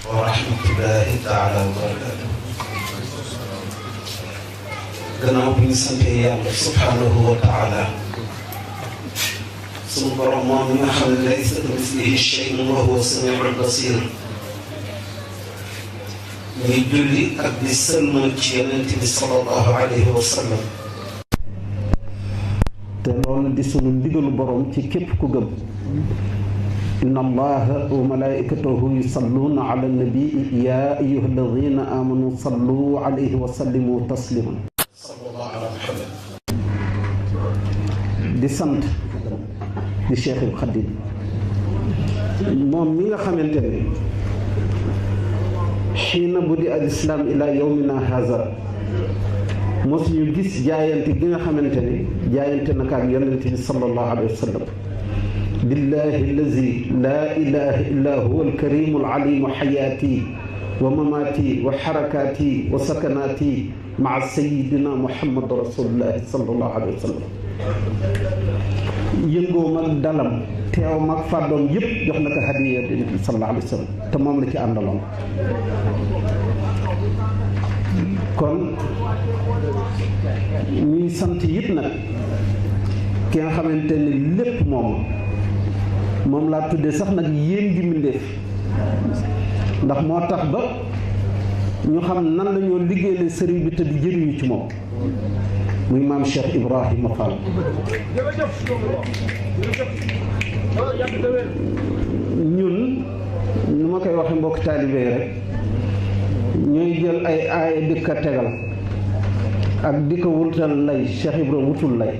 wa rahmatullahi taala wa barakatuh. gannaaw bi ñu sante yàlla subhanahu wa taala sunu borom moom mi nga xam ne laysa kamislihi shay'un wa huwa samiul basir ñuy julli ak di sëlmal ci yonent bi sallallahu alayhi wa sallam. te loolu di sunu ndigalu borom ci képp ku gëm. inna allaha wa malaikatahu yusalluna ala nabii ya ayyuha alladina amanu sallu alayhi wa sallimu tasliman. sallallahu ala muhammad. di sant di Cheikhul Khadim moom mi nga xamante ne xiina bu di al islam ila yawmina haza mos ñu gis jaayante gi nga xamante ne jaayante naka ak yonente bi sallallahu alayhi wa sallam. billahi allazi laa ilaha illa huwa alkarimu alalimu xayaati wa mamaati wa xarakaati wa sakanaati maa sayidina muhammad rasulullahi sallallahu alayhi wa sallam. yëngoom ak dalam teewam ak fàddoom yëpp jox na ko hadiya bi sallallahu alayhi wa sallam te moom la ci àndaloon. kon ñuy sant it nag ki nga xamante ne lépp moom laa tuddee sax nag yéen gi mbindéef ndax moo tax ba ñu xam nan la ñoo liggéeyal sëriñ bi te di jëriñu ci moom muy maam Cheikh Ibrahima Fall. ñun nu ma koy waxee mbokk taalibe rek ñooy jël ay aaya di ko tegal ak di ko wutal lay Cheikh Ibrahima wutul lay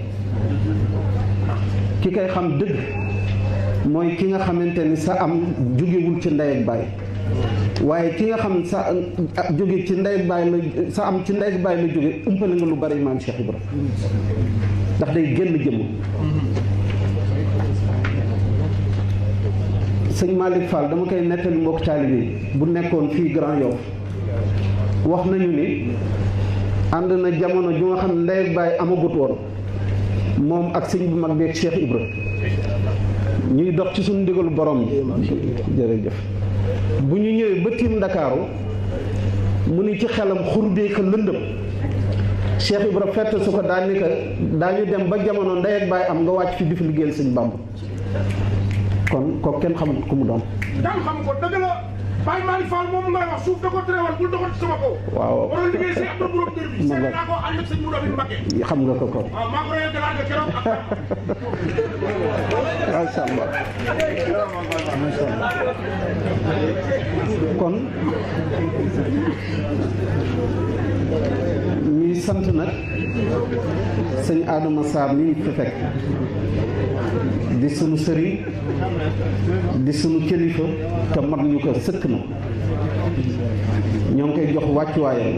ki koy xam dëgg mooy ki nga xamante ni sa am jógewul ci ndey ak baay waaye ki nga xam sa jóge ci ndey ak baay la sa am ci ndey ak baay la jóge umpale nga lu bari maam Cheikh Ibra ndax day génn jëmm. sëñ Malick Fall dama koy nettali mbokk taalibe bu nekkoon fii Grand Yoff wax nañu ni ànd na jamono ju nga xam ne ndey ak baay amagut woon moom ak sëñ bu mag beeg Cheikh Ibra ñuy dox ci suñu ndigalu borom yi jërëjëf bu ñu ñëwee ba tiim Ndakaaru mu ni ci xelam xurdee ka lëndëm Cheikh Ibra fett su ko daañu dem ba jamono ndey ak baay am nga wàcc fi di fi liggéeyal sëñ Bàmba kon kooku kenn xamul ku mu doon. daan xam ko dëgg la Baye Malick Fall moom ngay wax suuf da ko teewal bul doxal ci sama kaw. waaw waroon liggéey si Abdou Borom Dër bi. seet naa ko ànd ak sëñ Moudou Mbacké. xam nga ko kon. waaw maa ngi koy galaat keroog ak. macha allah macha allah kon ñuy sant nag sëñ Adama Sarr mi ñu fi fekk di sunu sëriñ di sunu kilifa te mat ñu ko sëkk na ñoo ngi koy jox wàccuwaayam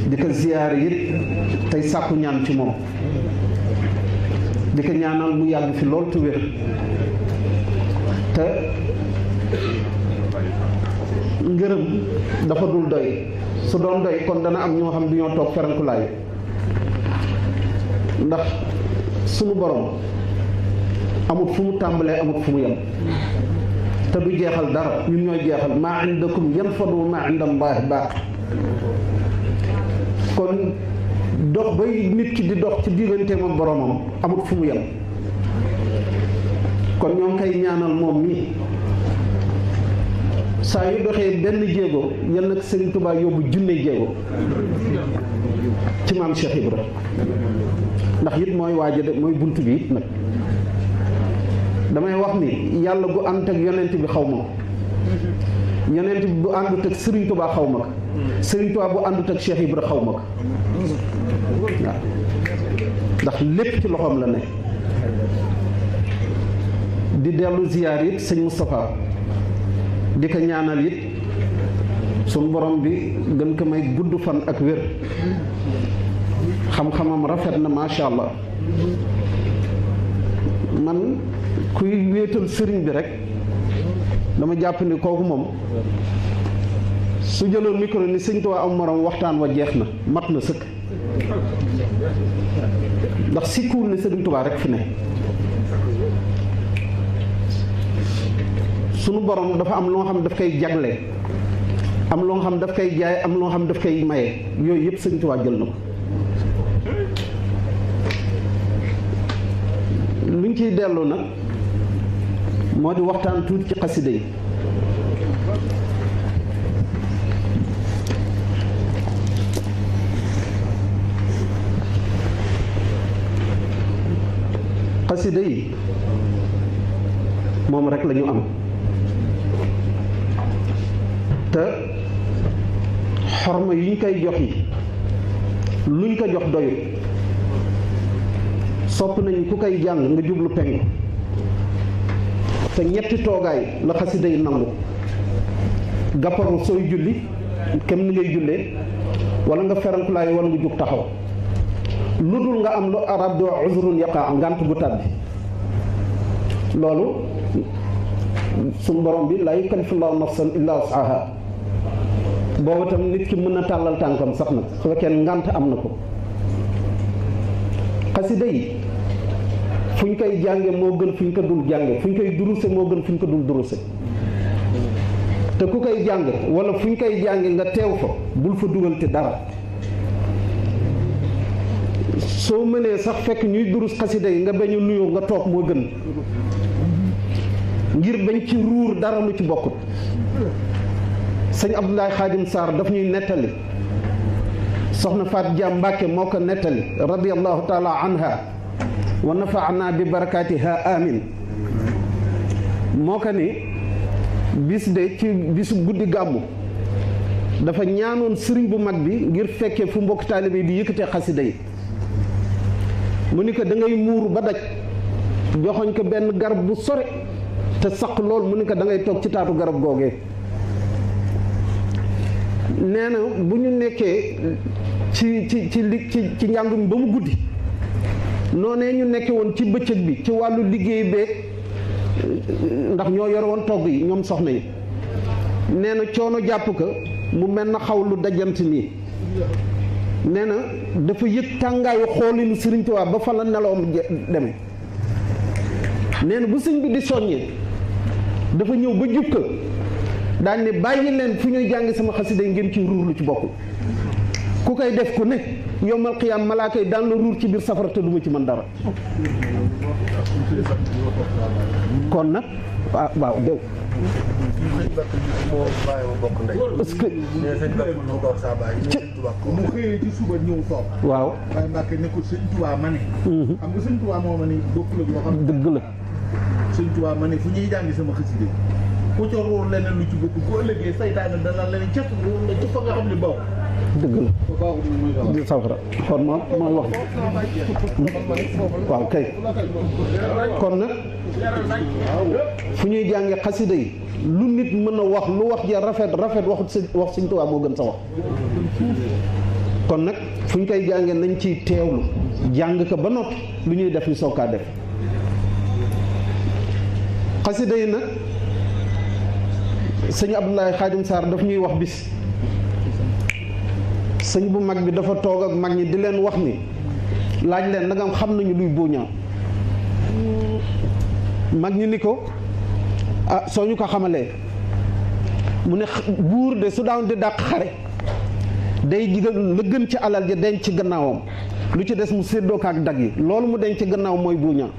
di ko ziyaar it tey sàkku ñaan ci moom di ko ñaanal mu yàgg fi lool te wér te ngërëm dafa dul doy su doon doy kon dana am ñoo xam du ñoo toog ferankulaayu ndax sunu borom amut fu mu tàmbalee amut fu mu yem te du jeexal dara ñun ñooy jeexal maa indakum yanfadu wa maa inda Allaahi baaq kon dox bay nit ki di dox ci digganteem ak boromam amut fu mu yem kon ñoo ngi koy ñaanal moom mi saa yu doxee benn jéego yal na Sëriñ Tuubaa yóbbu junne jéego ci maam Cheikh Ibra ndax it mooy waaja de mooy bunt bi it nag damay wax ni yàlla bu ànd ak yonent bi xaw ma ko yonent bi bu àndut ak Sëriñ Tuubaa xaw ma ko Sëriñ Tuubaa bu àndut ak Cheikh Ibra xaw ma ko waaw ndax lépp ci loxoom la ne di dellu ziyaar it sëñ Moustapha di ko ñaanal it suñu borom bi gën ko may gudd fan ak wér xam-xamam rafet na macha allah man kuy wéetal sëriñ bi rek dama jàpp ni kooku moom su jëloon micro ni sëñ Tuubaa am morom waxtaan wa jeex na mat na sëkk ndax sikkuwul ne sëriñ Tuubaa rek fi ne sunu borom dafa am loo xam daf koy jagle am loo xam daf koy jaay am loo xam daf koy maye yooyu yëpp Sëñ Tuubaa jël na ko. luñ ciy dellu nag moo di waxtaan tuuti ci xasida yi. xasida yi moom rek la ñu am te xorma yi ñu koy jox yi luñ ko jox doyul sopp nañu ku koy jàng nga jublu penku te ñetti toogaay la xasida yi nangu gàpparu sooy julli kem ni ngay jullee wala nga ferankulaayu wala nga jug taxaw lu dul nga am lu arab di wax uzrun yaqa ngànt bu tàbbi loolu suñu borom bi laa yukallifullahu nafsan illa wus'aha boobu tam nit ki mën na tàllal tànkam sax nag su fekkee ngànt am na ko. xasida yi fu ñu koy jànge moo gën fu ñu ko dul jànge fu ñu koy duruse moo gën fu ñu ko dul duruse te ku koy jàng wala fu ñu koy jànge nga teew fa bul fa dugal te dara. soo mënee sax fekk ñuy durus xasida yi nga bañ a nuyoo nga toog moo gën ngir bañ ci ruur dara lu ci bokkut. sëñ Abdoulaye Khadim Sarr daf ñuy nettali soxna Faat Jaam Mbàkke moo ko nettali radiyallahu taala anha wa nafaana bi barakaatiha amin moo ko ni bis de ci bisu guddi gàmmu dafa ñaanoon sëriñ bu mag bi ngir fekkee fu mbokk taalibe yi di yëkkatee xasida yi mu ni ko da ngay muuru ba daj joxoñ ko benn garab bu sore te saq lool mu ni ko da ngay toog ci taatu garab googee. nee na bu ñu nekkee ci njàngum ba mu guddi noonee ñu nekke woon ci bëccëg bi ci wàllu liggéey beeg ndax ñoo yore woon togg yi ñoom soxna yi nee na coono jàpp ko mu mel na xaw lu dajant nii nee na dafa yëg tàngaayu xoolinu Sëriñ Tuubaa ba fa la nelawam demee nee na bu sëñ bi di soññee dafa ñëw ba jub ko daañ ne bàyyi leen fu ñuy jàng sama xasida yi ngeen ci ruur lu ci bokkul ku koy def ku ne yowmal qiyaam malaaka yi daan la ruur ci biir safara te duma ci mën dara kon nag waaw dégg est-ce que mu xëyee ci suba ñëw toog waaw waaye Mbàkke ne ko Sëñ Tuubaa ma ne xam nga Sëñ Tuubaa moo ma ne bokkul ak loo xam dëgg la Sëñ Tuubaa ma ne fu ñuy jàngi sama xasida ku ca ruur leneen lu ci bokk bu ëllëgee saytaane dana leneen ca ruur la ci fa nga xam ne baaw dëgg la di safara kon moom wax waaw kay kon nag fu ñuy jànge xasida yi lu nit mën a wax lu wax ja rafet wax Sëñ Tuubaa moo gën sa wax kon nag fu ñu koy jàngee nañ ciy teewlu jàng ko ba noppi lu ñuy def ñu soog kaa def xasida yi nag sëñ Abdoulaye Khadim Sarr daf ñuy wax bis sëñ bu mag bi dafa toog ak mag ñi di leen wax ni laaj leen nagam xam nañu luy buuñaa mag ñi ni ko ah soo ñu ko xamalee mu ne buur de su daan di dàq xare day jigal la gën ci alal ja denc ci gannaawam lu ci des mu séddoo ko ak dag yi loolu mu denc ci gannaaw mooy buuñaa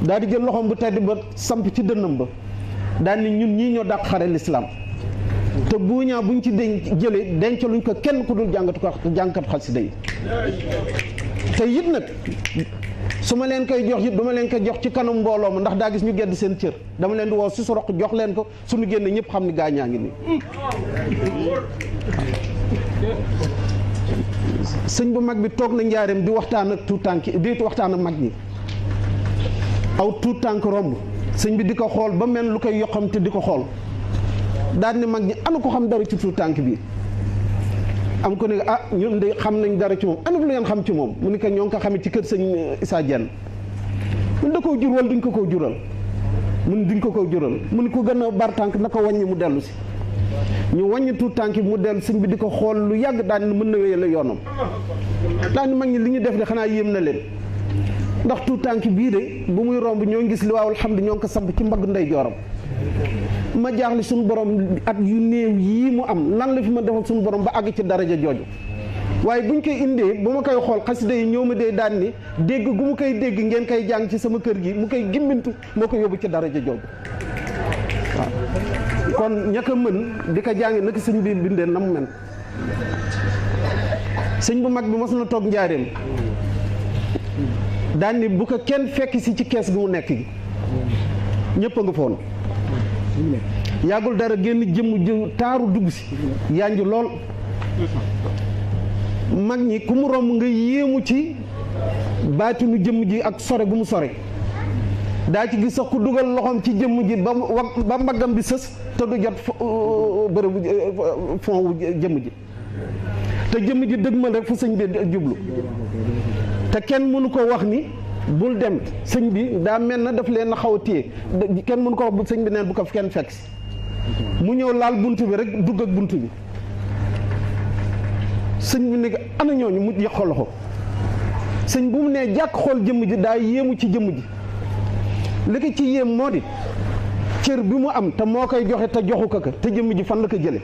daal di jël loxoom bu tedd ba samp ci dënnam ba daal ni ñun ñii ñoo dàq xare lislaam te buuñaa buñ ci jëlee denc luñ ko kenn ku dul jàngkat xasida yi te it nag su ma leen koy jox it dama leen koy jox ci kanam mbooloo ma ndax daa gis ñu gedd seen cër dama leen di woo si su roq jox leen ko suñu génne ñëpp xam ni gaañaa ngi nii sëñ bu mag bi toog na njaareem di waxtaan ak tuut tànk di waxtaan ak mag ñi aw tuut tànk romb sëñ bi di ko xool ba mel lu koy yokkam te di ko xool daal ni mag ñi ana ko xam dara ci tuut tànk bi am ko ne ah ñun de xam nañ dara ci moom ana lu ngeen xam ci moom mu ni ko ñoo ngi ko xamee ci kër sëñ Issa Diène mun da koo jur wala duñ ko koo jural mun duñ ko koo jural mu ni ko gën a bar tànk na ko wàññi mu dellu si ñu wàññi tuut tànk bi mu dellu sëñ bi di ko xool lu yàgg daal ni mën na wéyale yoonam daal ni mag ñi li ñu def de xanaa yéem na leen ndax tuut tànk bii de bu muy romb ñoo ngi gis li waawul xam di ñoo ngi ko samp ci mbagg ndey jooram ma jaaxle suñu borom at yu néew yii mu am lan la fi ma defal suñu borom ba àgg ci daraja jooju waaye buñ koy indee bu ma koy xool xasida yi ñëw ma dee daan ni dégg gu mu koy dégg ngeen koy jàng ci sama kër gi mu koy gimbintu moo ko yóbbu ci daraja jooju waaw kon ña ko mën di ko jàng naka sëñ bi bindee na mu mel sëñ bu mag bi mos na toog njaareem daan ni bu ko kenn fekk si ci kees gi mu nekk gi ñëpp a nga foon yàggul dara génn jëmm ju taaru dugg si yanju lool mag ñi ku mu romb nga yéemu ci baatinu jëmm ji ak sore gu mu sore daa ci gis sax ku dugal loxoom ci jëmm ji ba mbaggam bi sës te du jot bërëbu fond wu jëmm ji te jëmm ji dëgg ma rek fu sëñ bi jublu te kenn mënu ko wax ni bul dem sëñ bi daa mel na daf leen xaw a téye kenn mënu ko wax bu sëñ bi neen bu ko kenn fekk si mu ñëw laal bunt bi rek dugg ak bunt bi sëñ bi ne ana ñooñu mu yàq loxo sëñ bu mu nee jàkk xool jëmm ji daa yéemu ci jëmm ji li ko ci yéem moo di cër bi mu am te moo koy joxe te joxu ko te jëmm ji fan la ko jële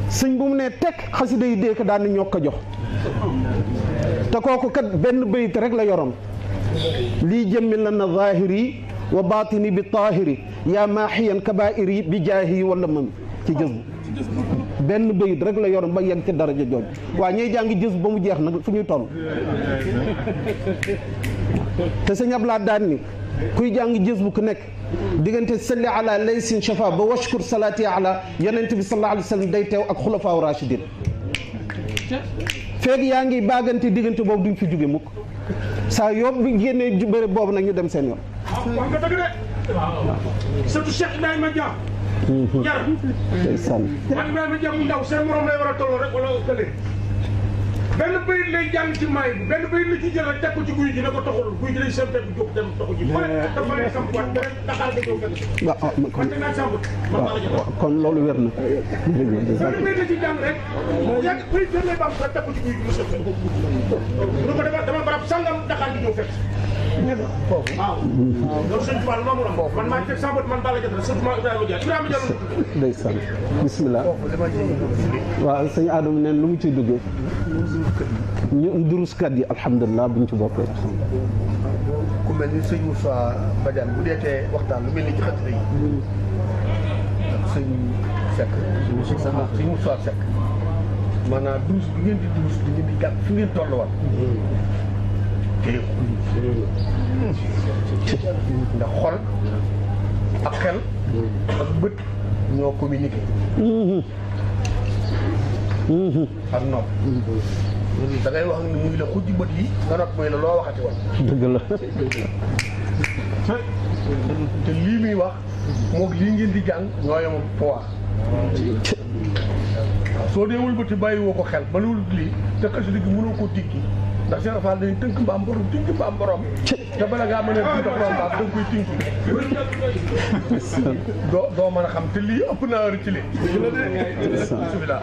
sëñ bu mu nee tekk xasida yi dee ko daan ñoo ko jox te kooku kat benn bayit rek la yoroon lii jëmmi la na zahiri wa batini bi tahiri yaa maaxiyan kabairi bi jaahi wala mam ci jës benn bayit rek la yoroon ba yegg ci daraja jooju waa ñuy jàng jës ba mu jeex nag fu ñuy toll te sëñ Ablaye daan ni kuy jàng jës bu ku nekk diggante salli ala laysin shafa ba washkur salaati ala yonent bi sallallahu alayhi wa sallam day teew ak xulafaaw rachidin feeg yaa ngi baagante diggante boobu duñ fi jóge mukk saa yóbbu bi génnee bëri boobu nag ñu dem seen yoon. wax nga dëgg de surtout Cheikh Ibrahima Dia jar ndeysaan man Ibrahima Dia mu ndaw seen morom lay war a tolloo rek wala kële benn bayit lay jàng ci maay bi benn bayit la ci jël rek teg ko ci guy gi ne ko toxul guy gi lay seen teg jóg dem toxu ji dafa lay sampuwaat beneen daxaar nga ñëw fekk waaw kon loolu wér na benn bayit la ci jàng rek yàgg bayit benn lay bam rek teg ko ci guy gi mu sëf lu ko dama barab sangam daxaar gi ñëw fekk waaw loolu sëñ Tuubaa moomu la man maa teg sama bët man Balla Diatta surtout Ibrahima Dia ndeysaan bismillah waaw sëñ Adama neen lu mu ciy duggee ñu duruskat yi alhamdulilah buñ ci bokkee ku mel ni sëñ Moussa Badiane bu deetee waxtaan lu mel ni ci xasida yi ak sëñ Seck sëñ Moussa Seck maanaam durus bi ngeen di durus bi ngeen di gàtt fi ngeen tolluwaat téye ko ndax xol ak xel ak bët ñoo communiqué ak nopp da ngay wax ne muy la xujj bët yi nga nopp mooy la loo waxati woon dëgg la te lii muy wax moog lii ngeen di jàng ñoo yem poids waaw soo dee wëlbati bàyyi woo ko xel ba lu lii te xasida gi mënoo koo tikki ndax Cheikh Fall dañuy tënk mbaam borom tënk mbaam borom te bala ngaa mën a ndox mbaam da nga koy tënk doo mën a xam te lii ëpp naa heure ci li bismillah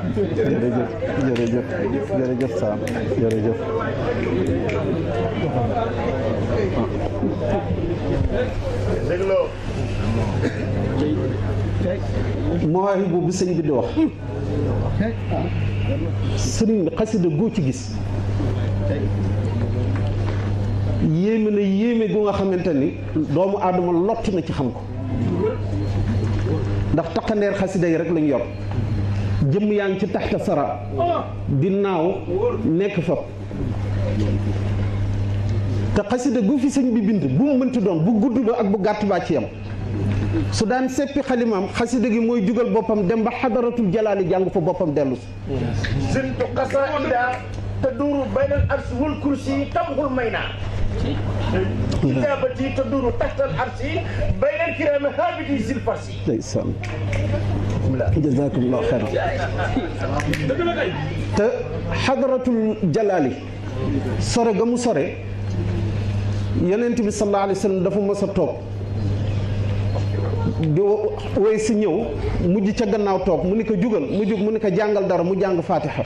jërëjëf Sam jërëjëf dégloo mawaahibu bi sëñ bi di wax sëriñ xasida goo ci gis yéeme na yéeme gu nga xamante ni doomu aadama lott na ci xam ko ndax taqandeer xasida yi rek lañ yor jëmm yaa ngi ci taxta sara di naaw nekk fa te xasida gu fi sëñ bi bind bu mu mënti doon bu gudd ba ak bu gàtt baa ci yam su daan seppi xalimaam xasida gi mooy jugal boppam dem ba xadaratul jalaali jàng fa boppam dellu si zintu qasaida taduru bayna al arsi wal kursi tamxul mayna kitaabati taduru taxta al arsi bayna al kirami habiti sil farsi ndeysaan jazakumullahu xayran te xadaratul jalaali sore ga mu sore yonent bi sallallahu alayhi wa sallam dafa mës a toog di woy si ñëw mujj ca gannaaw toog mu ni ko jugal mu jug mu ni ko jàngal dara mu jàng fatiha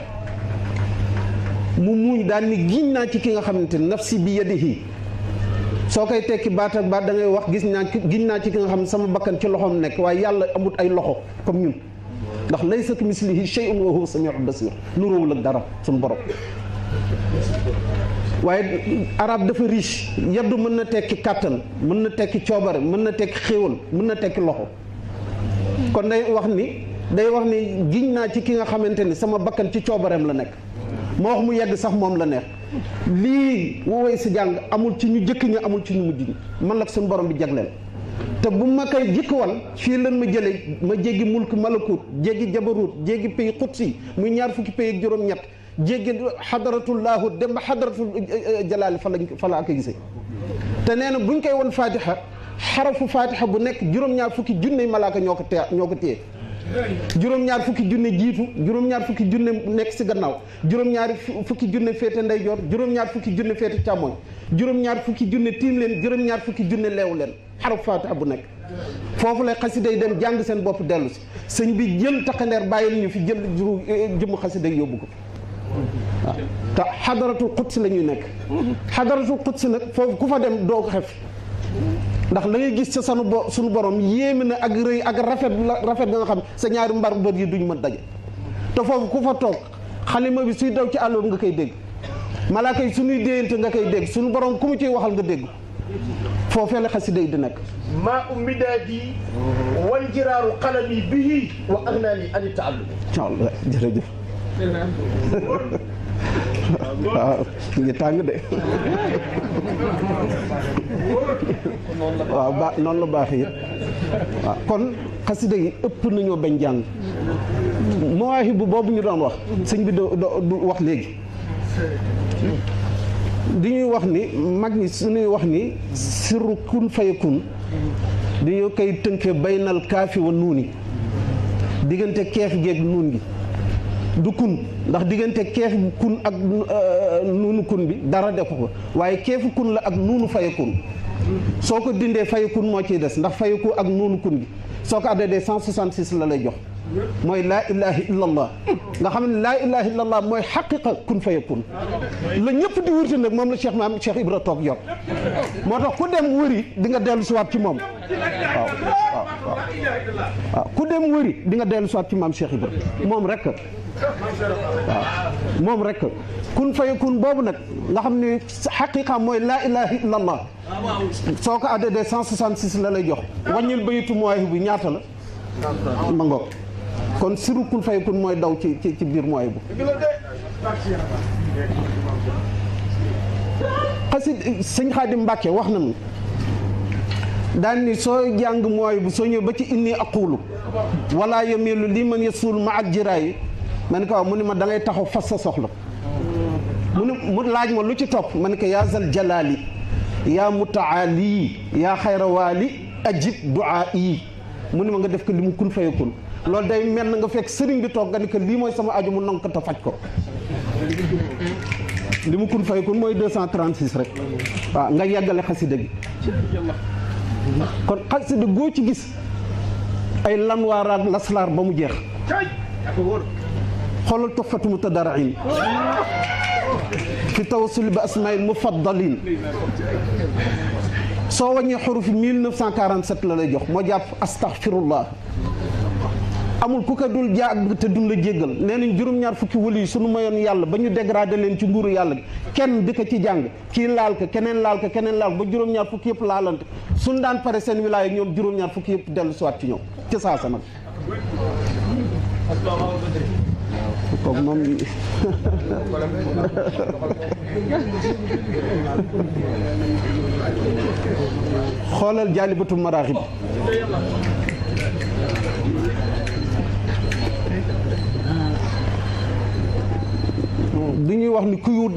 mu muuñ daan ni giñ naa ci ki nga xamante ni nafsi bi yadihi soo koy tekki baat ak baat da ngay wax giñ naa ci ki nga xam ne sama bakkan ci loxoom nekk waaye yàlla amut ay loxo comme ñun ndax laysa kamislihi shay'un wa huwa samiul basir nuróowul ak dara suñu borom. waaye arab dafa riche yaddu mën na tekki kàttan mën na tekki coobare mën na tekki xéewal mën na tekki loxo kon day wax ni giñ naa ci ki nga xamante ni sama bakkan ci coobareem la nekk moo wax mu yegg sax moom la neex lii woowee si jàng amul ci ñu jëkk ñi amul ci ñu mujj ñi man la ko suñu borom bi jagleel te bu ma koy jikkwal fii lan ma jëlee ma jéggi mulk malakut jéggi jabarut jéggi pays xutsi muy ñaar fukki pays ak juróom-ñett jéggi xadaratullahu dem ba xadaratul jalaali fa la ak gisee te nee na buñ koy won fatiha xarafu fatiha bu nekk juróom-ñaar fukki junne malaaka ñoo ko téye juróom-ñaar fukki junne jiitu juróom-ñaar fukki junne nekk si gannaaw juróom-ñaar fukki junne féete ndeyjoor juróom-ñaar fukki junne féete càmmoñ juróom-ñaar fukki junne tiim leen juróom-ñaar fukki junne leewu leen xaraf fatiha bu nekk foofu lay xasida yi dem jàng seen bopp dellu si sëñ bi jël takkandeer bàyyil ñu fi jël jëmm xasida yi yóbbu ko waaw te xadaratul quds la ñuy nekk xadaratul quds nag foofu ku fa dem doo ko xef ndax la ngay gis ca suñu borom yéeme na ak rëy ak rafet nga xam sa ñaari mbar bët yi duñ mën daje te foofu ku fa toog xalima bi suy daw ci àlloom nga koy dégg malaaka yi suñuy déyante nga koy dégg suñu borom ku mu ciy waxal nga dégg foofee la xasida yi di nekk maa ummidaadi wal jiraaru qalami bihi wa agnaani ani taallum Allah jërëjëf waaw ngi tàng de waaw noonu la baax yi waaw kon xasida yi ëpp nañoo bañ jàng mawaahibu boobu ñu doon wax sëñ bi du wax léegi di ñuy wax ni mag ñi suñuy wax ni sirru kun fayakun dañoo koy tënkee baynal kaafi wa nuuni diggante keef geeg nuun gi du kun ndax diggante keef kun ak nuunu kun bi dara defu ko waaye keefu kun la ak nuunu fayakun soo ko dindee fayakun moo ciy des ndax fayaku ak nuunu kun bi soo ko addee 166 la lay jox mooy laa ilaha illallah nga xam ne laa ilaha illallah mooy xaqiqa kun fayakun la ñëpp di wërti nag moom la Cheikh maam Cheikh Ibra toog yor moo tax ku dem wëri di nga dellu siwaat ci moom waaw ku dem wëri di nga dellu siwaat ci maam Cheikh Ibra moom rek waaw moom rek kun fayakun boobu nag nga xam ne xaqiqa mooy laa ilaha illallah soo ko addee 166 la lay jox wàññil bayitu mooy bi ñaata la ma ngoog kon siru kun fayakun mooy daw ci biir mooy bu xasid sëñ Xaadim Mbàkke wax na mu daan ni soo jàng mooy bu soo ñëw ba ci inni aqulu wala yamilu li man yasul ma al jiraay ma ne ko waaw mu ne ma da ngay taxaw fas sa soxla mu laaj ma lu ci topp ma ne ko yaa zal jalaali yaa mutaali yaa xayrawaali ajib duaa yi mu ne ma nga def ko li mu kun fayakun loolu day mel na nga fekk sëriñ bi toog nga ni que lii mooy sama aju mu nangu ko te faj ko li mu kun fayakun mooy 236 rek waaw nga yeggale xasida gi kon xasida goo ci gis ay lanwaaraat laslaar ba mu jeex xoolal tuxfatu mutadarrin fi tawassul bi asmail mufaddalin soo wàññee xurufi 1947 la lay jox moo jàpp astaghfirullah amul ku ko dul jàng te dun la jéggal nee nañ juróom-ñaar fukki wëli yi suñu mayoon yàlla ba ñu dégradé leen ci nguuru yàlla kenn di ko ci jàng kii laal ko keneen laal ko keneen laal ba juróom-ñaar fukki yëpp laalante suñ daan pare seen wilaaya ñoom juróom-ñaar fukki yëpp dellu siwaat ci ñoom ci saasa nag kooku moom xoolal jaalibatu maraaxib du ñuy wax ni kuy wut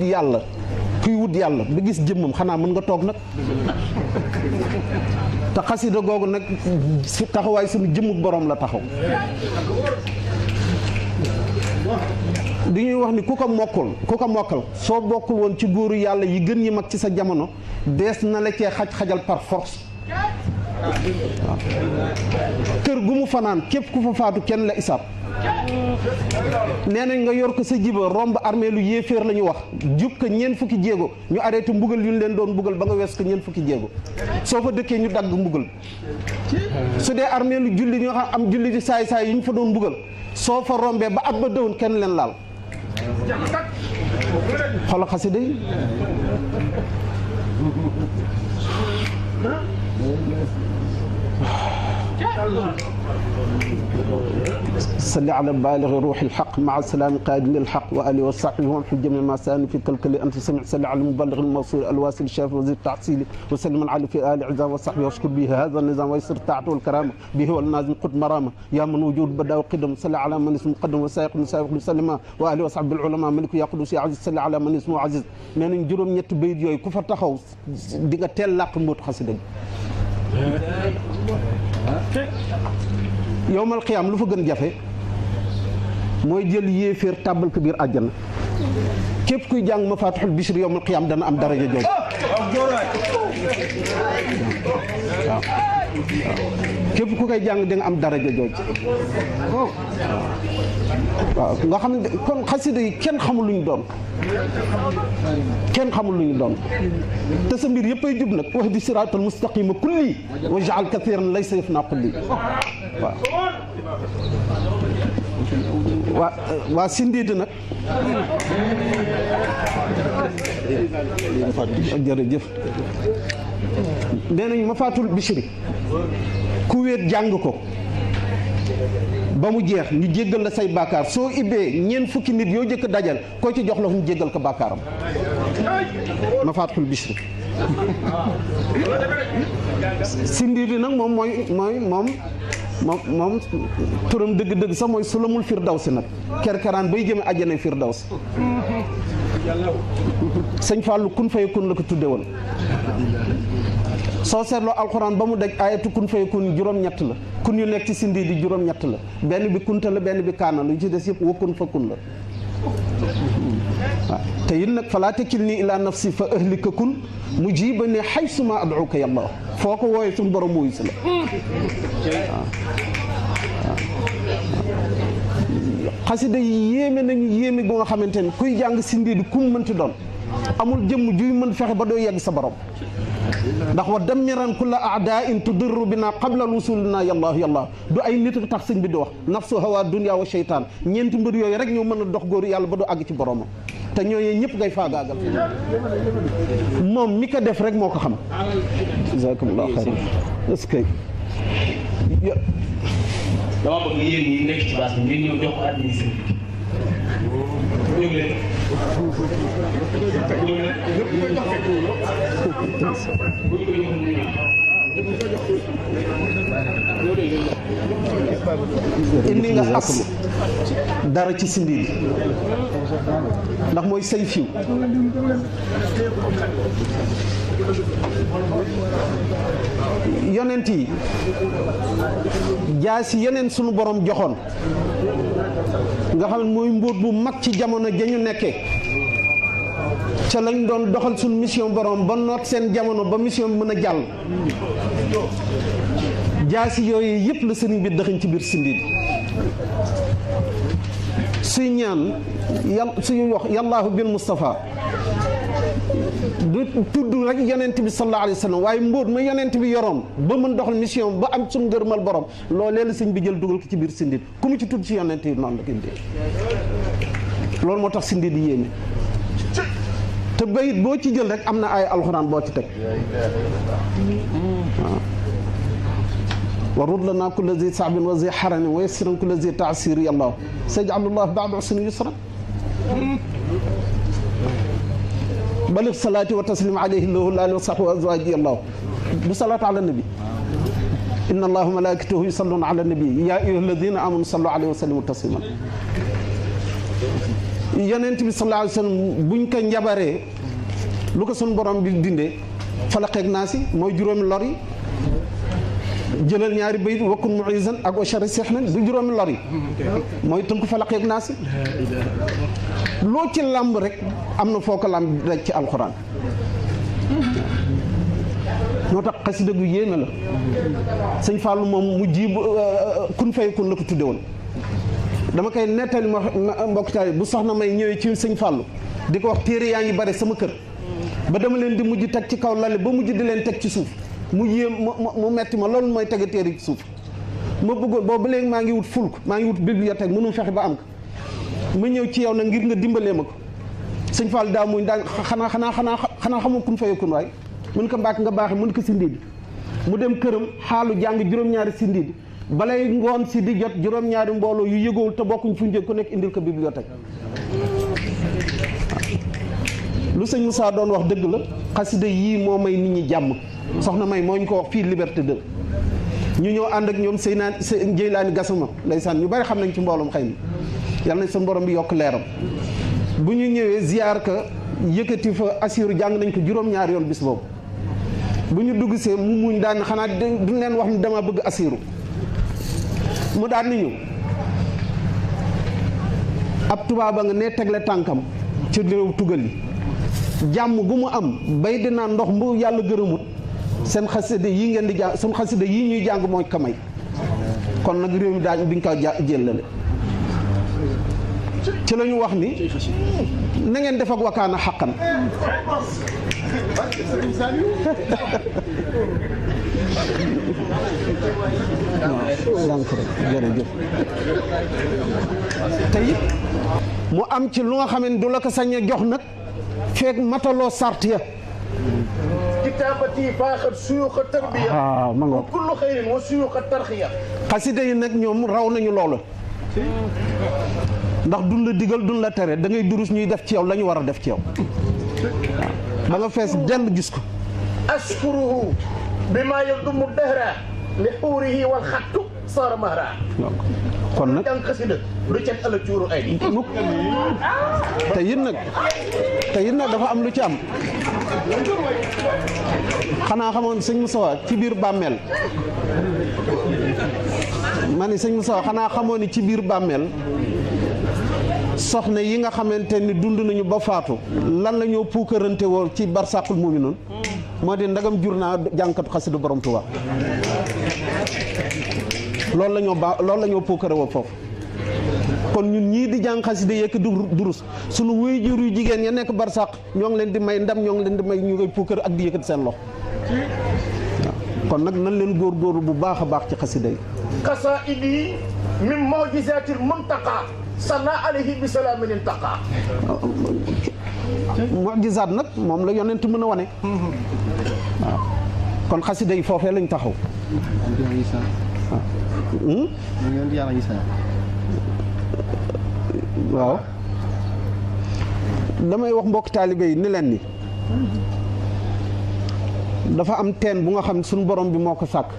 yàlla ba gis jëmmam xanaa mën nga toog nag te xasida googu nag si taxawaay suñu jëmmu borom la taxaw di ñuy wax ni ku ko mokkal soo bokkul woon ci góoru yàlla yi gën yi mag ci sa jamono dees na la cee xajal par force waaw kër gu mu fanaan képp ku fa faatu kenn la isaab nee nañ nga yor ko sa jiba romb armée lu yéeféer la ñu wax jub ko ñeent fukki jéego ñu arrêté mbugal yu ñu leen doon mbugal ba nga wees ko ñeent fukki jéego soo fa dëkkee ñu dagg mbugal su dee armée lu julli ñoo xam am julli di saay-saay yu ñu fa doon mbugal soo fa rombee ba at ba dëwoon kenn leen laal xoolal xasida yi صل على البالغ روح الحق مع السلام قائد الحق وآله وصحبه ومحو جميع ما سان في كالكل أنت سمع صل على المبلغ الموصول الواصل الشافي وزير التحصيل وسلم على في آل عزام وصحبه واشكر به هذا النظام ويسر الطاعة والكرامة به والنازم قد مرامة يا من وجود بدا وقدم صل على من اسمه قدم وسائق مسابق وسلم وآله وصحبه العلماء ملك يا قدوس يا عزيز صل على من اسمه عزيز نين جوروم ñett bayit yoy ku fa taxaw di nga tel laq mbot xassida yowmal qiyaam lu fa gën jafe mooy jël yéeféer tàbbal ko biir àjjana képp kuy jàng mafatihul bichri yowmal qiyaam dana am daraja jooju waaw képp ku koy jàng di nga am daraja jooju waaw nga xam ne kon xasida yi kenn xamul lu ñu doon kenn xamul lu ñu doon te sa mbir yëpp ay jub nag wax di siraatal mustaqima kulli wa jaal kathiran laysa yafna kulli waaw waa sindiidi nag jërëjëf nee nañu mafatul bichri ku wéet jàng ko ba mu jeex ñu jéggal la say bàkkaar soo ibbee ñeent fukki nit yoo jëkk dajal koo ci jox la ñu jéggal ko bàkkaaram mafatul bichri sindiidi nag moom moom turam dëgg-dëgg sax mooy sulamul firdawsi nag kerkeraan bay jëme àjjana firdawsi sëñ Fallou kun fayakun la ko tudde woon soo seetloo alxuraan ba mu daj ayatu kun fayakun juróom-ñett la kun yu nekk ci sindi di juróom-ñett la benn bi kunta la benn bi kaana lu ci des yëpp wakkun fa kun la waaw te it nag falaa takilnii ilaa nafsi fa ahlika kun mujibani haysuma ad'uka yàlla foo ko wooyee suñu borom mooy si la xasida yi yéeme nañu yéeme bu nga xamante ni kuy jàng sindi di kum mënti doon amul jëmm juy mën fexe ba doo yegg sa borom ndax wa dammiran kulla a'daa'in tudirru bina qabla wusulina yàlla yàlla du ay nit tax sëñ bi di wax nafsu hawa dunya wa sheytaan ñeenti mbir yooyu rek ñoo mën a dox góor yàlla ba doo àgg ci boromam te ñooñu ñëpp ngay faagaagal moom mi ko def rek moo ko xam jazakumullahu xayran est-ce que dama bëgg yéen ñi nekk ci base bi ngeen ñëw jox ko administratif ñëw leen indi nga as dara ci sindi ndax mooy say fiw yonent yi jaasi yeneen sunu borom joxoon nga xam ne mooy mbóot bu mag ci jamono ja ñu nekkee ca lañ doon doxal suñu mission borom ba noot seen jamono ba mission bi mën a jàll jaasi yooyu yëpp la sëriñ bi dëxañ ci biir sindi suy ñaan suy wax yàllaahu bil Mustafa du tudd rek yonent bi sallallahu alayhi wa sallam waaye mbóot ma yonent bi yoroon ba mën doxal mission ba am suñu ngërmal borom loolee la sëñ bi jël dugal ko ci biir sindi ku mu ci tudd ci yonent yi noonu la ko indee loolu moo tax sindi di yéeme te bayit boo ci jël rek am na ay alxuraan boo ci teg wa rud lana kulla zi saabin wa zi xaranin wa yassiran kulla zi taasiri yàlla sayaj'alullah ba'da usrin yusra balligh salaati wa taslim alayhi lahu wa sahbihi wa azwaajihi allah bu salaatu ala nabi inna allaha wa malaikatahu yusalluna ala nabi ya ayyuha alladina amanu sallu alayhi wa sallimu tasliman yonent bi sallallahu alayhi wa sallam buñ ko njabaree lu ko sun borom bi dindee falaqeeg naasi mooy juróomi lor yi jëlal ñaari bayit wakkun muizan ak wa shari sihnan du juróomi lor yi mooy tënk falaqeeg naasi loo ci làmb rek am na foo ko làmb rek ci alxuraan moo tax xasida gu yéeme la sëñ Fallou moom mu jiib kun fay kun la ko tudde woon dama koy nettali ma mbokk taal bu soxna may ñëwee ci sëñ Fallou di ko wax téere yaa ngi bare sama kër ba dama leen di mujj teg ci kaw lale ba mujj di leen teg ci suuf mu yéem mu metti ma loolu mooy tege téere ci suuf ma bëggoon boobu ba léegi maa ngi wut fulk maa ngi wut bibliothèque mënu fexe ba am ko ma ñëw ci yow nag ngir nga dimbalee ma ko sëñ Fall daa muñ daan xanaa xamul kun fayakun waay mun ko mbàkk nga baaxee mun ko si ndiidi mu dem këram xaalu jàng juróom-ñaari si ndiidi balay ngoon si di jot juróom-ñaari mbooloo yu yëgowul te bokkuñ fu ñu jóg ku nekk indil ko bibliothèque lu sëñ Moussa doon wax dëgg la xasida yii moo may nit ñi jàmm soxna may moo ñu ko wax fii Liberté 2 ñu ñëw ànd ak ñoom Jeylaani Gassama ndeysaan ñu bari xam nañ ci mbooloom xëy na yàlla nañ sa borom bi yokk leeram bu ñu ñëwee ziar ka yëkkati fa asiru jàng nañ ko juróom-ñaari yoon bis boobu bu ñu dugg see mu muñ daan xanaa duñ leen wax ni dama bëgg asiru mu daan ni ñu ab tubaaba nga ne tegle tànkam ci réew tugal yi jàmm gu mu am bay dinaa ndox mbu yàlla gërëmut seen xasida yi ngeen di jàng seen xasida yi ñuy jàng mooy kamay kon nag réew mi daañ biñ ko jëllale ci la ñu wax ni na ngeen def ak wakaana xaqan jërëjëf te it mu am ci lu nga xam ne du la ko sañ a jox nag feeg mataloo sart ya kitaabati faaxat suyuuxa tarbiya ma nga kullu xayrin wa suyuuxa tarxiya xasida yi nag ñoom raw nañu loolu ndax duñ la digal duñ la tere da ngay durus ñuy def ci yow la ñu war a def ci yow ba nga fees dell gis ko ashkuruhu bima yadumu dahra li xuurihi wal xattu saara mahra kon nag jàng xasida du cet ala cuuru ay di mukk te it nag dafa am lu ci am xanaa xamoon sëñ Moussa ci biir bàmmeel ma ni sëñ Moussa xanaa xamoon ni ci biir bàmmeel soxna yi nga xamante ni dund nañu ba faatu lan la ñoo puukarante woo ci barsàqul mu'minuun moo di ndagam jur naa jànkatu xasida borom Tuubaa loolu la ñoo puukare woo foofu kon ñun ñii di jàng xasida yekk durus sunu wuy jur yu jigéen ya nekk barsàq ñoo ngi leen di may ndam ñoo ngi leen di may ñu koy puukare ak di yëkkati seen loxo waaw kon nag nan leen góorgóorlu bu baax a baax ci xasida yi qasaidi min mu'jizatil muntaqa salla alayhi bi salaamin intaqa mu'jizaat nag moom la yonent mën a wane waaw kon xasida yi foofee lañ taxaw waaw damay wax mbokk taalibe yi ni leen ni dafa am teen bu nga xam ne suñu borom bi moo ko sàkk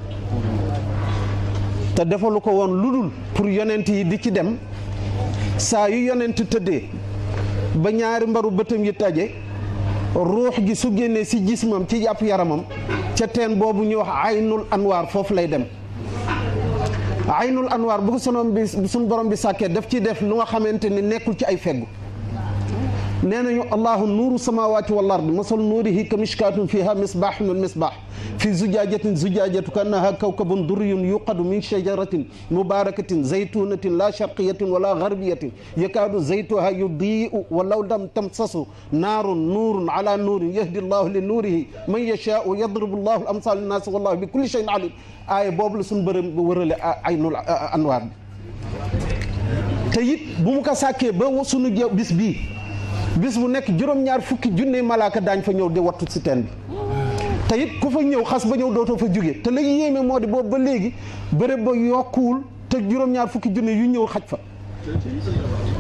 te defalu ko woon lu dul pour yonent yi di ci dem saa yu yonent tëddee ba ñaari mbaru bëtam yi taje ruux gi su génnee si jismam ci jàpp yaramam ca teen boobu ñuy wax aynul anwaar foofu lay dem aynul anwaar bu ko suñu borom bi sàkkee daf ci def lu nga xamante ni nekkul ci ay feggu nee nañu allahu nuuru samawati wal ard masal nuurihi ka mishkaatun fiha misbaaxun al misbaax fi zujaajatin zujaajatu kannaha kawkabun durriyun yuqadu min shajaratin mubarakatin zaytunatin la sharqiyatin wala garbiyatin yakaadu zaytuha yudii'u walaw lam tamsasu naarun nuurun ala nuurin yahdi allahu li nuurihi man yashaau yadribu allahu al amsal linnaasi wallahu bi kulli shay'in alim aaya boobu la suñu bërëm bu wërale aynul anwaar bi te it bu mu ko sàkkee ba suñu bis bii bis bu nekk juróom-ñaar fukki junne malaaka daañ fa ñëw di wattu si teen bi te it ku fa ñëw xas ba ñëw dootoo fa jóge te la yéeme moo di boobu ba léegi bërëb ba yokkuwul te juróom-ñaar fukki junne yu ñëw xaj fa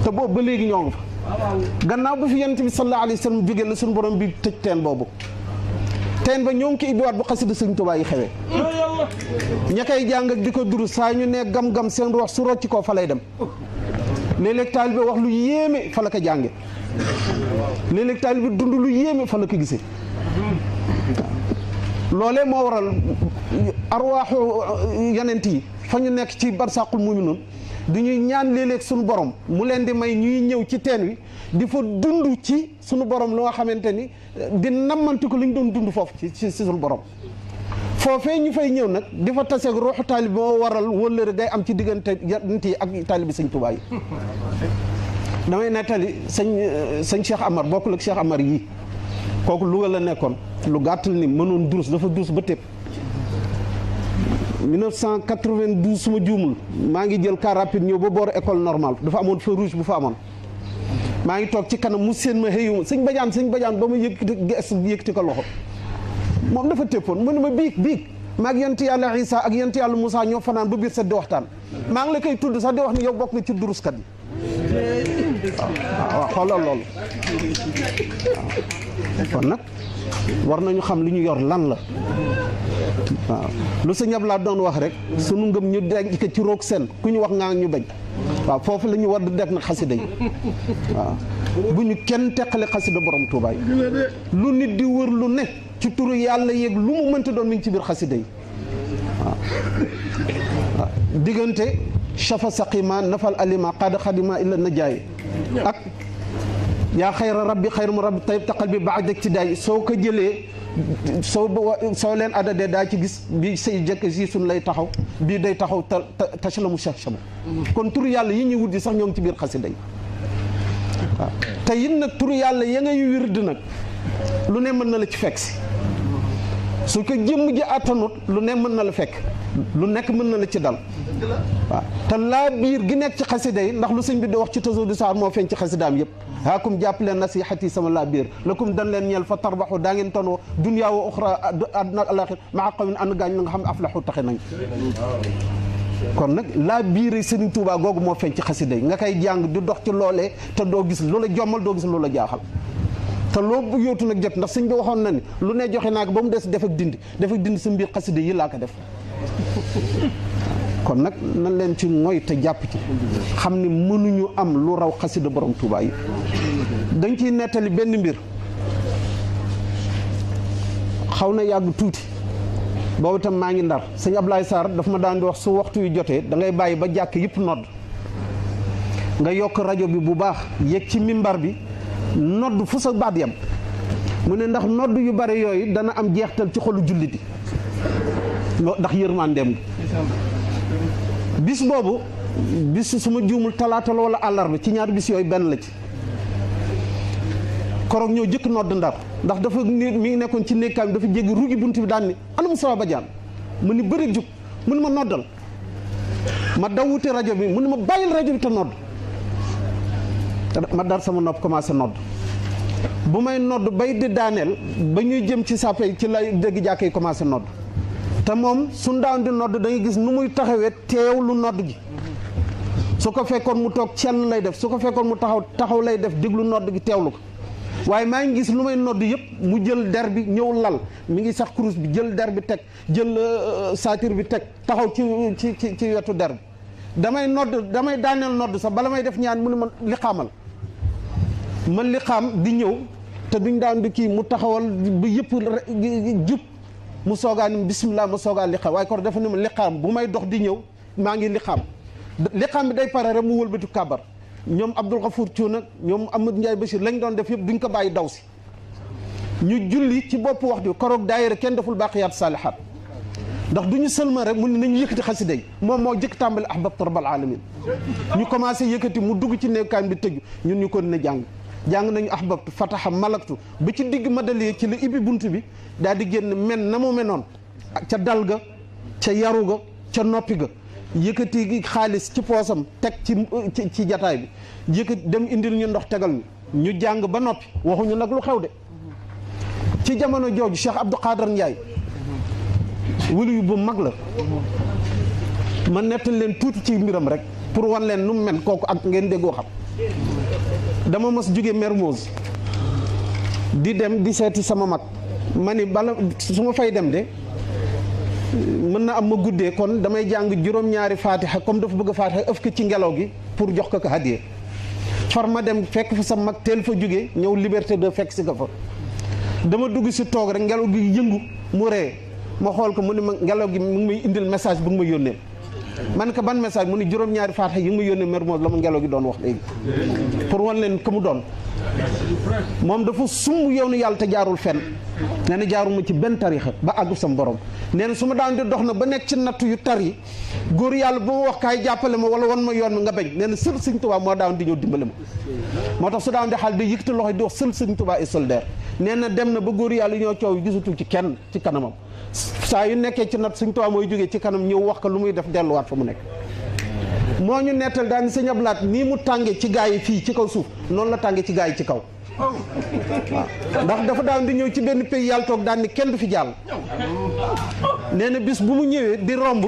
te boobu ba léegi ñoo ngi fa gannaaw ba fi yonent bi sallallahu alayhi wa sallam jóge la suñu borom bi tëj teen boobu teen ba ñoo ngi ko ibbiwaat bu xasida Sëñ Tuubaa yi xewee ña koy jàng ak di ko duru saa ñu ne gam-gam seen rox su rocci koo fa lay dem léeg-léeg taalibe wax lu yéeme fa la ko jànge léeg-léeg taalibe dund lu yéeme fa la ko gisee loolee moo waral arwaaxu yonent yi fa ñu nekk ci barsàqul mu'minuun di ñuy ñaan léeg-léeg suñu borom mu leen di may ñuy ñëw ci teen wi di fa dund ci suñu borom lu nga xamante ni di nammanti ko li ñu doon dund foofu ci suñu borom foofee ñu fay ñëw nag di fa taseeg ruuxu taalib moo waral wëllëre day am ci diggante nit yi ak taalibi sëñ Tuubaa yi damay nettali sëñ Cheikh Amar bokkul ak Cheikh Amar yii kooku Louga la nekkoon lu gàttal ni mënoon durus dafa durus ba tépp 1992 su ma juumul maa ngi jël car rapide ñëw ba boor école normale dafa amoon feu rouge bu fa amoon maa ngi toog ci kanam mu seen ma xëyuma sëñ bajaan ba ma yëkkati ko loxo moom dafa téppoon mu ne ma biig maa ak yonent yàlla Isa ak yonent yàlla Moussa ñoo fanaan ba biir set di waxtaan maa ngi la koy tudd sax di wax ni yow bokk nga ci duruskat yi waaw xoolal loolu kon nag war nañu xam li ñu yor lan la waaw lu sëñ Abdou Lahad doon wax rek sunu ngëm ñu denc ko ci roog seen ku ñu wax ngaa ñu bañ waaw foofu la ñu war di def nag xasida yi waaw bu ñu kenn teqale xasida borom Tuubaa yi lu nit di wër lu ne ci turu yàlla yeeg lu mu mënta doon mi ngi ci biir xasida yi waaw diggante shafa saqima nafal alima qad xadima illa najaay ak yaa xayra rabbi xayru mu rabbi tayib taqal bi baad iktidaay soo ko jëlee soo leen adadee daa ci gis bii say jëkk si suñ lay taxaw bii day taxaw tashlamu shahshamu kon turu yàlla yi ñuy wut sax ñoo ngi ci biir xasida yi waaw te it nag turu yàlla ya ngay wird nag lu ne mën na la ci fekk si su ko jëmm ji attanut lu ne mën na la fekk lu nekk mën na la ci dal waaw te laa biir gi nekk ci xasida yi ndax lu sëñ bi di wax ci tasawudu saar moo feeñ ci xasidaam yëpp haakum jàpp leen nasihati sama laa biir lakum dan leen ñeel fa tarbaxu daa ngeen tonoo dunya wa uxra àdduna ak alaxir maa qawmin ànd gaañ la nga xam ne aflaxu taxe nañ kon nag laa biir Sëriñ Tuubaa googu moo feeñ ci xasida yi nga koy jàng di dox ci loolee te doo gis loola jommal doo gis loola jaaxal te loo yóotu nag jot ndax sëñ bi waxoon na ni lu ne joxe naa ko ba mu des def ak dindi sa mbir xasida yi laa ko def kon nag nan leen ci ngoy te jàpp ci xam ne mënuñu am lu raw xasida borom Tuubaa yi dañ ciy nettali benn mbir xaw na yàgg tuuti boobu itam maa ngi Ndar sëñ Ablaye Sarr daf ma daan di wax su waxtu yu jotee da ngay bàyyi ba jàkk yëpp nodd nga yokk rajo bi bu baax yéeg ci mimbar bi nodd fu sa baat yam mu ne ndax nodd yu bari yooyu dana am jeextal ci xolu jullit yi ndax yërmandeem bis boobu bis su ma juumul talaata la wala àllarba ci ñaar bis yooyu benn la ci koroog ñoo jëkk nodd Ndar ndax dafa mi ngi nekkoon ci nekkaam dafa jéggi ruugi bunt bi daan ni ana Moustapha Badiane mu ni bëri jug mu ni ma noddal ma daw wuti rajo bi mu ni ma bàyyil rajo bi te nodd ma dar sama nopp commencé nodd bu may nodd bay di daaneel ba ñuy jëm ci sàppe ci lay dégg jàkk yi commencé nodd te moom su daan di nodd da ngay gis nu muy taxawee teewlu nodd gi su ko fekkoon mu toog cenn lay def su ko fekkoon mu taxaw lay def déglu nodd gi teewlu ko waaye maa ngi gis lu may nodd yëpp mu jël der bi ñëw lal mi ngi sax kurus bi jël der bi teg jël saatir bi teg taxaw ci wetu der bi damay daaneel nodd sax bala may def ñaan mu ne ma liqaamal man liqaam di ñëw te duñ daan di kii mu taxawal ba yëpp jub mu soogaa ni bisimilah mu soogaa liqaam waaye kon dafa ne ma liqaam bu may dox di ñëw maa ngi liqaam bi day pare rek mu wëlbatu kàbbar ñoom Abdoul Ghafour Thioune ak ñoom Amadou Ndiaye Bachir lañ doon def yëpp duñ ko bàyyi daw si ñu julli ci bopp wax bi koroog daayira kenn deful baaqiyaat saalihaat ndax du ñu sëlma rek mu ne nañu yëkkati xasida yi moom moo jëkk tàmbali ahbabtu rabbal alamin ñu commencé yëkkati mu dugg ci nekkaan bi tëju ñun ñu kon ne jàng nañu ahbabtu fataha malaktu ba ci digg madaliye ci la ibbi bunt bi daal di génn men na mu menoon ca dal ga ca yaru ga ca noppi ga yëkkati xaalis ci poosam teg ci jataay bi yëkkati dem indil ñu ndox tegal ñu jàng ba noppi waxuñu nag lu xew de ci jamono jooju Cheikh Abdou Khader Ndiaye wulu yu bu mag la ma nettal leen tuuti ci mbiram rek pour wan leen nu mu men kooku ak ngeen déggoo xam dama mos jóge Mermoz di dem di seeti sama mag ma ni bala su ma fay dem de mën na am ma guddee kon damay jàng juróom-ñaari faatiha comme dafa bëgg a faatiha ëf ko ci ngelaw gi pour jox ko hadiya far ma dem fekk fa sa mag teel fa jóge ñëw liberté de fekk si ko fa dama dugg si toog rek ngelaw gi yëngu mu ree ma xool ko mu ni ma ngelaw gi mu ngi may indil message bu nga ma yónnee man ko ban message mu ni juróom-ñaari faatiha yi nga ma yónnee Mermoz la ma ngelaw gi doon wax léegi pour wan leen ko mu doon moom dafa sumb yoonu yàlla te jaarul fenn nee na jaaruma ci benn tarixa ba àggu sam borom nee na su ma daan di dox na ba nekk ci nattu yu tar yi góor yàlla bu ma wax kaay jàppale ma wala wan ma yoon mi nga bañ nee na sël sëñ Tuubaa moo daan di ñëw dimbale ma moo tax su daan di xaal di yëkkati loxo di wax sël sëñ Tuubaa et solidaire nee na dem na ba góor yàlla ñoo coow gisatul ci kenn ci kanamam saa yu nekkee ci natt sëñ Tuubaa mooy jógee ci kanam ñëw wax ko lu muy def delluwaat fa mu nekk moo ñu nettal daal ni sëñ Abdou Lahad nii mu tànge ci gaa yi fii ci kaw suuf noonu la tànge ci gaa yi ci kaw waaw ndax dafa daan di ñëw ci benn pays yàlla toog daan ni kenn du fi jàll nee na bis bu mu ñëwee di romb